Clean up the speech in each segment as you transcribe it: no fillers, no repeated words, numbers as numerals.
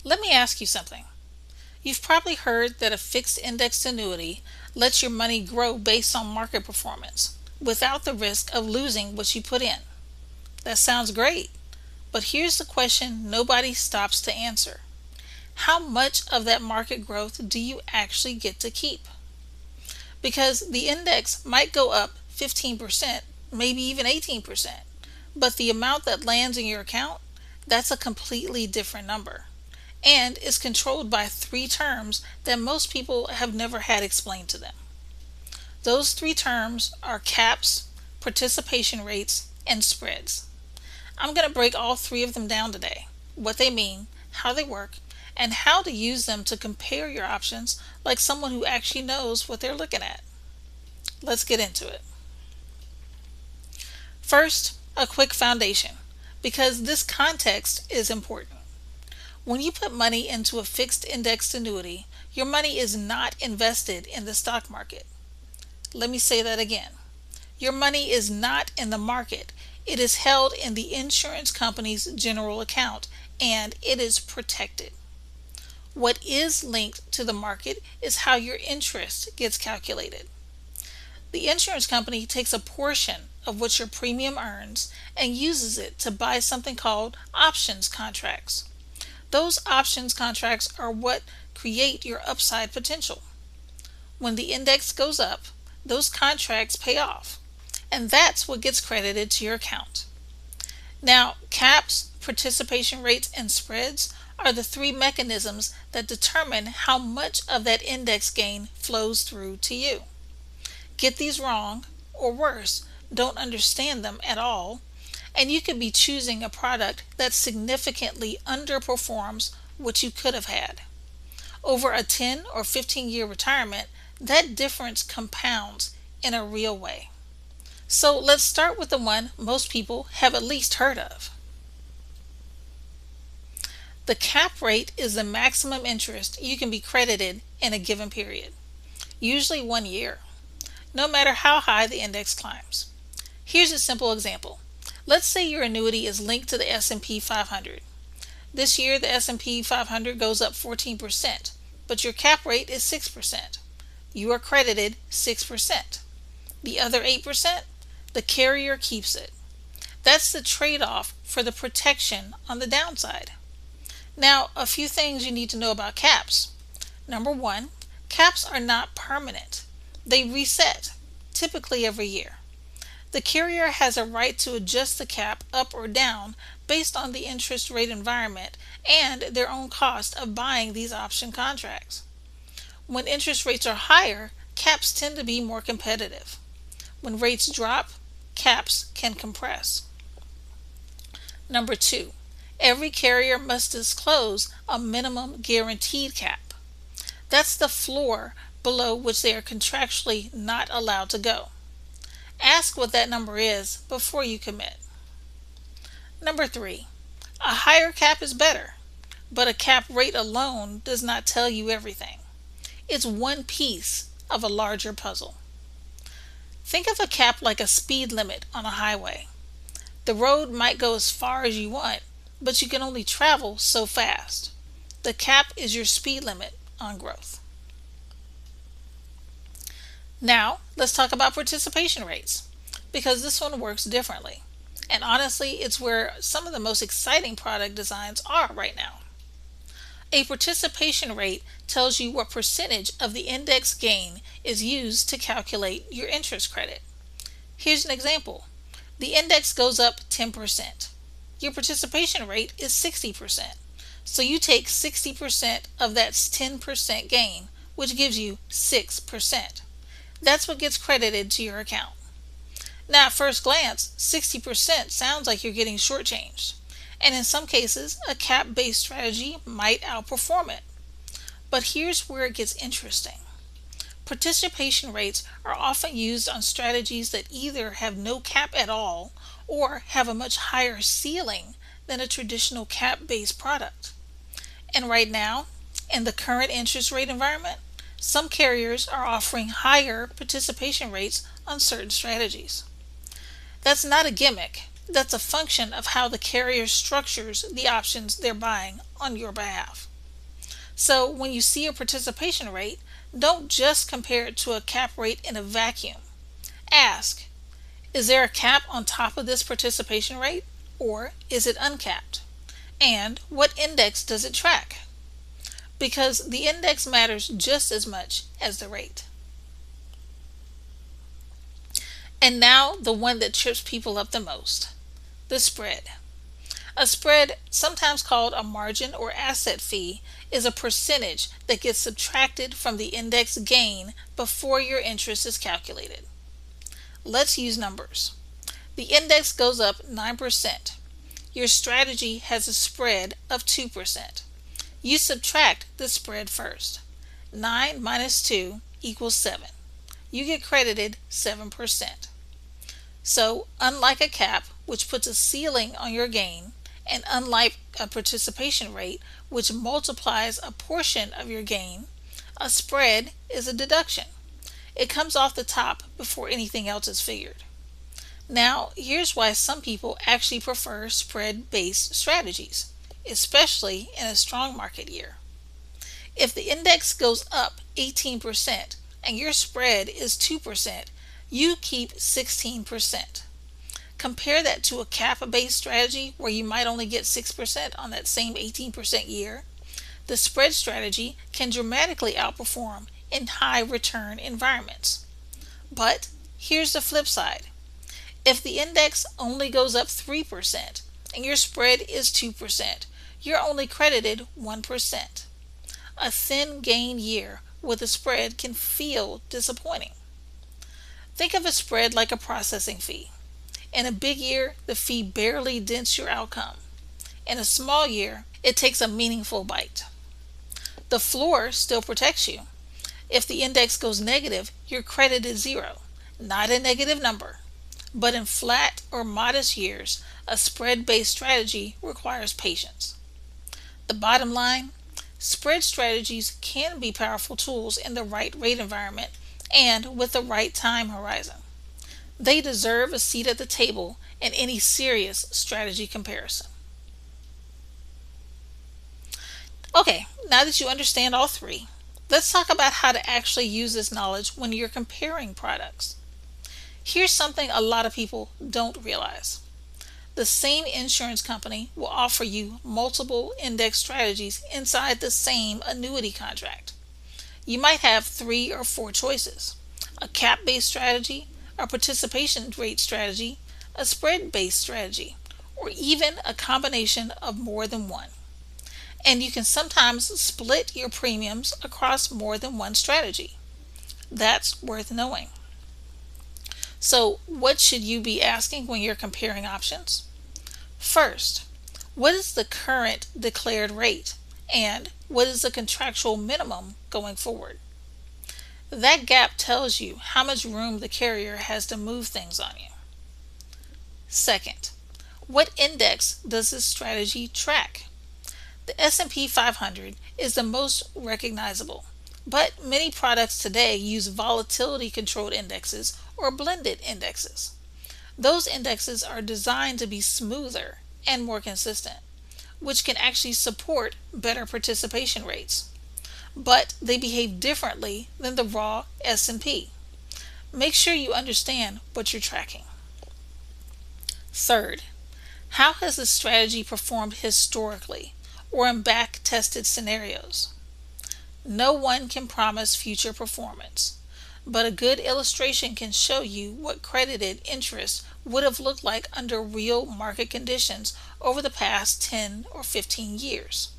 Let me ask you something. You've probably heard that a fixed indexed annuity lets your money grow based on market performance without the risk of losing what you put in. That sounds great, but here's the question nobody stops to answer. How much of that market growth do you actually get to keep? Because the index might go up 15%, maybe even 18%, but the amount that lands in your account, that's a completely different number and is controlled by three terms that most people have never had explained to them. Those three terms are caps, participation rates, and spreads. I'm going to break all three of them down today, what they mean, how they work, and how to use them to compare your options like someone who actually knows what they're looking at. Let's get into it. First, a quick foundation, because this context is important. When you put money into a fixed indexed annuity, your money is not invested in the stock market. Let me say that again. Your money is not in the market. It is held in the insurance company's general account and it is protected. What is linked to the market is how your interest gets calculated. The insurance company takes a portion of what your premium earns and uses it to buy something called options contracts. Those options contracts are what create your upside potential. When the index goes up, those contracts pay off, and that's what gets credited to your account. Now, caps, participation rates, and spreads are the three mechanisms that determine how much of that index gain flows through to you. Get these wrong, or worse, don't understand them at all, and you could be choosing a product that significantly underperforms what you could have had. Over a 10 or 15-year retirement, that difference compounds in a real way. So let's start with the one most people have at least heard of. The cap rate is the maximum interest you can be credited in a given period, usually 1 year, no matter how high the index climbs. Here's a simple example. Let's say your annuity is linked to the S&P 500. This year the S&P 500 goes up 14%, but your cap rate is 6%. You are credited 6%. The other 8%, the carrier keeps it. That's the trade-off for the protection on the downside. Now, a few things you need to know about caps. Number one, caps are not permanent. They reset, typically every year. The carrier has a right to adjust the cap up or down based on the interest rate environment and their own cost of buying these option contracts. When interest rates are higher, caps tend to be more competitive. When rates drop, caps can compress. Number two, every carrier must disclose a minimum guaranteed cap. That's the floor below which they are contractually not allowed to go. Ask what that number is before you commit. Number three, a higher cap is better, but a cap rate alone does not tell you everything. It's one piece of a larger puzzle. Think of a cap like a speed limit on a highway. The road might go as far as you want, but you can only travel so fast. The cap is your speed limit on growth. Now, let's talk about participation rates, because this one works differently. And honestly, it's where some of the most exciting product designs are right now. A participation rate tells you what percentage of the index gain is used to calculate your interest credit. Here's an example. The index goes up 10%. Your participation rate is 60%. So you take 60% of that 10% gain, which gives you 6%. That's what gets credited to your account. Now, at first glance, 60% sounds like you're getting shortchanged, and in some cases, a cap-based strategy might outperform it. But here's where it gets interesting. Participation rates are often used on strategies that either have no cap at all or have a much higher ceiling than a traditional cap-based product. And right now, in the current interest rate environment, some carriers are offering higher participation rates on certain strategies. That's not a gimmick. That's a function of how the carrier structures the options they're buying on your behalf. So when you see a participation rate, don't just compare it to a cap rate in a vacuum. Ask, is there a cap on top of this participation rate, or is it uncapped? And what index does it track? Because the index matters just as much as the rate. And now the one that trips people up the most, the spread. A spread, sometimes called a margin or asset fee, is a percentage that gets subtracted from the index gain before your interest is calculated. Let's use numbers. The index goes up 9%. Your strategy has a spread of 2%. You subtract the spread first. 9 minus 2 equals 7. You get credited 7%. So, unlike a cap, which puts a ceiling on your gain, and unlike a participation rate, which multiplies a portion of your gain, a spread is a deduction. It comes off the top before anything else is figured. Now, here's why some people actually prefer spread-based strategies, especially in a strong market year. If the index goes up 18% and your spread is 2%, you keep 16%. Compare that to a cap-based strategy where you might only get 6% on that same 18% year. The spread strategy can dramatically outperform in high return environments. But here's the flip side. If the index only goes up 3% and your spread is 2%, you're only credited 1%. A thin gain year with a spread can feel disappointing. Think of a spread like a processing fee. In a big year, the fee barely dents your outcome. In a small year, it takes a meaningful bite. The floor still protects you. If the index goes negative, your credit is 0, not a negative number. But in flat or modest years, a spread-based strategy requires patience. The bottom line, spread strategies can be powerful tools in the right rate environment and with the right time horizon. They deserve a seat at the table in any serious strategy comparison. Okay, now that you understand all three, let's talk about how to actually use this knowledge when you're comparing products. Here's something a lot of people don't realize. The same insurance company will offer you multiple index strategies inside the same annuity contract. You might have 3 or 4 choices: a cap-based strategy, a participation rate strategy, a spread-based strategy, or even a combination of more than one. And you can sometimes split your premiums across more than one strategy. That's worth knowing. So, what should you be asking when you're comparing options? First, what is the current declared rate, and what is the contractual minimum going forward? That gap tells you how much room the carrier has to move things on you. Second, what index does this strategy track? The S&P 500 is the most recognizable, but many products today use volatility controlled indexes or blended indexes. Those indexes are designed to be smoother and more consistent, which can actually support better participation rates. But they behave differently than the raw S&P. Make sure you understand what you're tracking. Third, how has the strategy performed historically or in back-tested scenarios? No one can promise future performance, but a good illustration can show you what credited interest would have looked like under real market conditions over the past 10 or 15 years.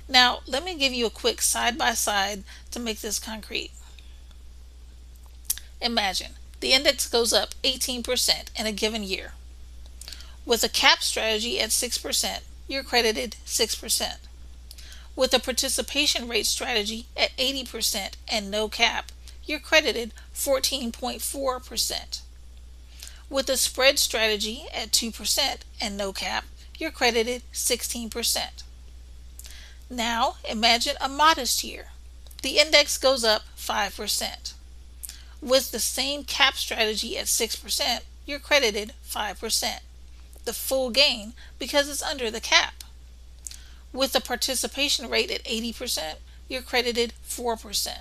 Now, let me give you a quick side-by-side to make this concrete. Imagine the index goes up 18% in a given year. With a cap strategy at 6%, you're credited 6%. With a participation rate strategy at 80% and no cap, you're credited 14.4%. With a spread strategy at 2% and no cap, you're credited 16%. Now imagine a modest year. The index goes up 5%. With the same cap strategy at 6%, you're credited 5%, the full gain because it's under the cap. With the participation rate at 80%, you're credited 4%.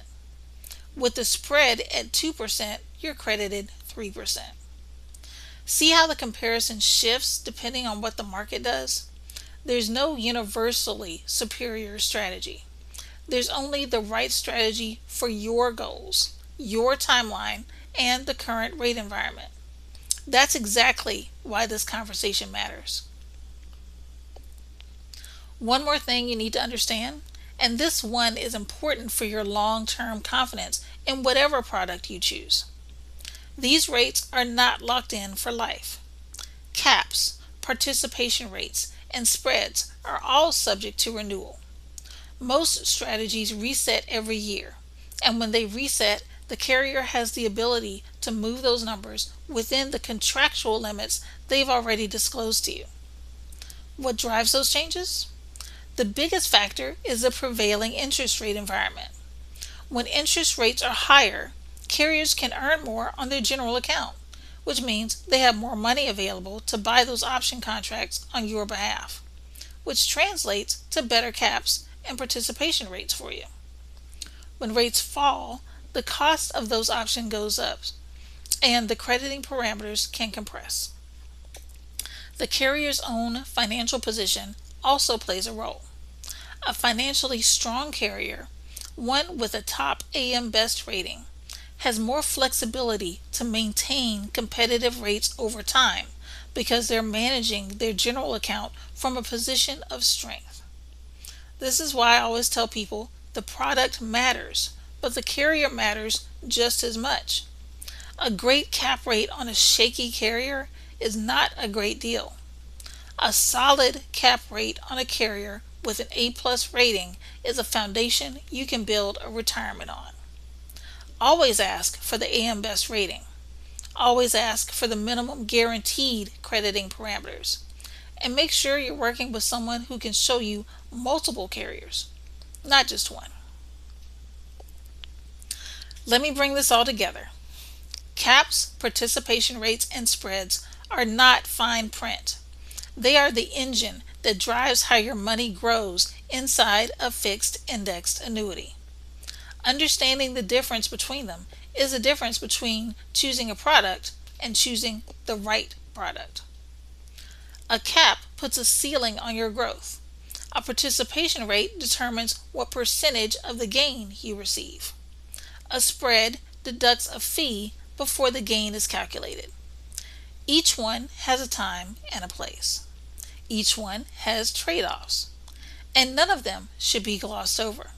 With the spread at 2%, you're credited 3%. See how the comparison shifts depending on what the market does? There's no universally superior strategy. There's only the right strategy for your goals, your timeline, and the current rate environment. That's exactly why this conversation matters. One more thing you need to understand, and this one is important for your long-term confidence in whatever product you choose. These rates are not locked in for life. Caps, participation rates, and spreads are all subject to renewal. Most strategies reset every year, and when they reset, the carrier has the ability to move those numbers within the contractual limits they've already disclosed to you. What drives those changes? The biggest factor is the prevailing interest rate environment. When interest rates are higher, carriers can earn more on their general account, which means they have more money available to buy those option contracts on your behalf, which translates to better caps and participation rates for you. When rates fall, the cost of those options goes up, and the crediting parameters can compress. The carrier's own financial position also plays a role. A financially strong carrier, one with a top AM Best rating, has more flexibility to maintain competitive rates over time because they're managing their general account from a position of strength. This is why I always tell people the product matters, but the carrier matters just as much. A great cap rate on a shaky carrier is not a great deal. A solid cap rate on a carrier with an A+ rating is a foundation you can build a retirement on. Always ask for the AM Best rating. Always ask for the minimum guaranteed crediting parameters. And make sure you're working with someone who can show you multiple carriers, not just one. Let me bring this all together. Caps, participation rates, and spreads are not fine print. They are the engine that drives how your money grows inside a fixed indexed annuity. Understanding the difference between them is the difference between choosing a product and choosing the right product. A cap puts a ceiling on your growth. A participation rate determines what percentage of the gain you receive. A spread deducts a fee before the gain is calculated. Each one has a time and a place. Each one has trade-offs, and none of them should be glossed over.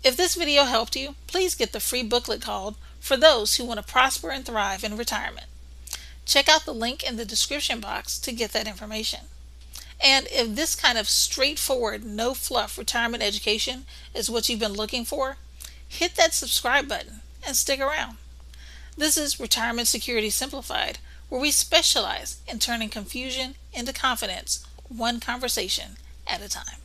If this video helped you, please get the free booklet called For Those Who Want to Prosper and Thrive in Retirement. Check out the link in the description box to get that information. And if this kind of straightforward, no fluff retirement education is what you've been looking for, hit that subscribe button and stick around. This is Retirement Security Simplified, where we specialize in turning confusion into confidence, one conversation at a time.